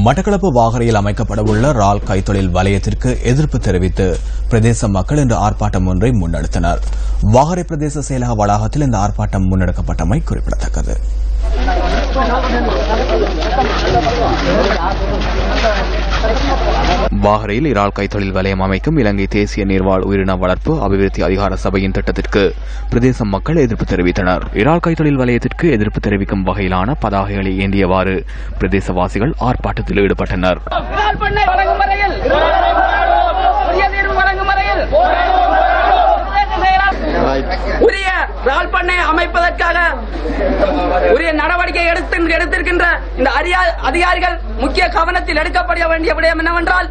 மட்டக்களப்பு வாகரையில் அமைக்கப்படவுள்ள ரால் கைத்தொழில் வலயத்திற்கு எதிர்ப்பு தெரிவித்து பிரதேச மக்கள் இன்று ஆர்ப்பாட்டம் ஒன்றை முன்னெடுத்தனர். வாகரை பிரதேச செயலக வளாகத்தில் இந்த ஆர்ப்பாட்டம் முன்னெடுக்கப்பட்டமை குறிப்பிடத்தக்கது. வாகரையில் இறால் கைத்தொழில் வலயம் அமைக்கும் இலங்கை தேசிய நீர்வாழ் உயிரின வளர்ப்பு அபிவிருத்தி அதிகார சபையின் திட்டத்திற்கு பிரதேச மக்கள் எதிர்ப்பு தெரிவித்தனர். இறால் கைத்தொழில் வலயத்திற்கு எதிர்ப்பு தெரிவிக்கும் வகையிலான பதாகைகளை ஏந்தியவாறு பிரதேசவாசிகள் ஆர்ப்பாட்டத்தில் ஈடுபட்டனர். உரிய இறால் பண்ணை அமைப்பதற்காக உரிய நடவடிக்கை எடுத்திருக்கின்ற இந்த அதிகாரிகள் முக்கிய கவனத்தில் எடுக்கப்பட வேண்டிய விடயம் என்னவென்றால்,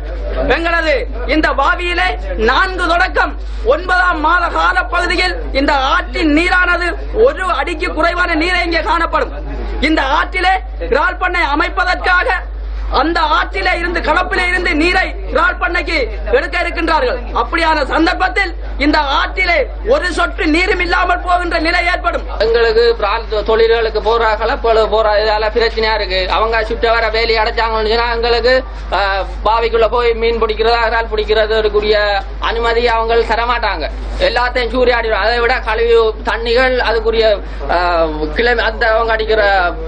எங்களது இந்த பாவியிலே 4 தொடக்கம் 9ஆம் மாத கால பகுதியில் இந்த ஆற்றின் நீரானது 1 அடிக்கு குறைவான நீரை இங்கே காணப்படும். இந்த ஆற்றிலே இறால் பண்ணை அமைப்பதற்காக அந்த ஆற்றிலே இருந்து களப்பிலே இருந்து நீரை இறால் பண்ணைக்கு எடுக்க இருக்கின்றார்கள். அப்படியான சந்தர்ப்பத்தில் இந்த ஆற்றிலே ஒரு சொட்டு நீரும் இல்லாமல் போகின்ற நிலை ஏற்படும். எங்களுக்கு தொழில்களுக்கு போற கலப்பழு போற இதால பிரச்சனையா இருக்கு. அவங்க சுட்ட வர வேலையை அடைச்சாங்கன்னு சொன்னா எங்களுக்கு பாவிக்குள்ள போய் மீன் பிடிக்கிறதா இறால் பிடிக்கிறதுக்குரிய அனுமதி அவங்க தரமாட்டாங்க. எல்லாத்தையும் சூறையாடிடும். அதை விட கழிவு தண்ணிகள் அதுக்குரிய கிளை அந்த அவங்க அடிக்கிற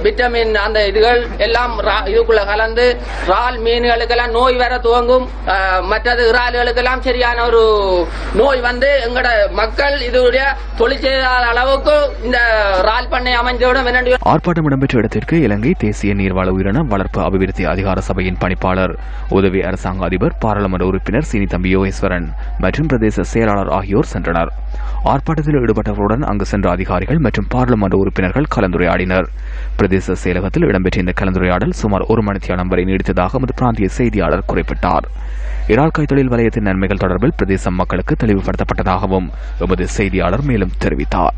விட்டமின் அந்த இதுகள் எல்லாம் இதுக்குள்ள கலந்து இறால் மீன்களுக்கெல்லாம் நோய் வர துவங்கும். மற்றது இறால்களுக்கெல்லாம் சரியான ஒரு நோய் வந்து எங்கட மக்கள் இதுடைய தொழிற்செய்யாத அளவுக்கு இந்த இறால் பண்ணை அமைந்தவுடன் ஆர்ப்பாட்டம் இடம்பெற்ற இடத்திற்கு இலங்கை தேசிய நீர்வாழ் உயிரின வளர்ப்பு அபிவிருத்தி அதிகார சபையின் பணிப்பாளர், உதவி அரசாங்க அதிபர், பாராளுமன்ற உறுப்பினர் சீனித்தம்பி யோகேஸ்வரன் மற்றும் பிரதேச செயலாளர் ஆகியோர் சென்றனர். ஆர்ப்பாட்டத்தில் ஈடுபட்டவர்களுடன் அங்கு சென்ற அதிகாரிகள் மற்றும் பாராளுமன்ற உறுப்பினர்கள் கலந்துரையாடினர். பிரதேச செயலகத்தில் இடம்பெற்ற இந்த கலந்துரையாடல் சுமார் 1 மணித்தியாலம் வரை நீடித்ததாக எமது பிராந்திய செய்தியாளர் குறிப்பிட்டார். இறால் கைத்தொழில் வலயத்தின் நன்மைகள் தொடர்பில் பிரதேச மக்களுக்கு தெளிவுபடுத்தப்பட்டதாகவும் எமது செய்தியாளர் மேலும் தெரிவித்தார்.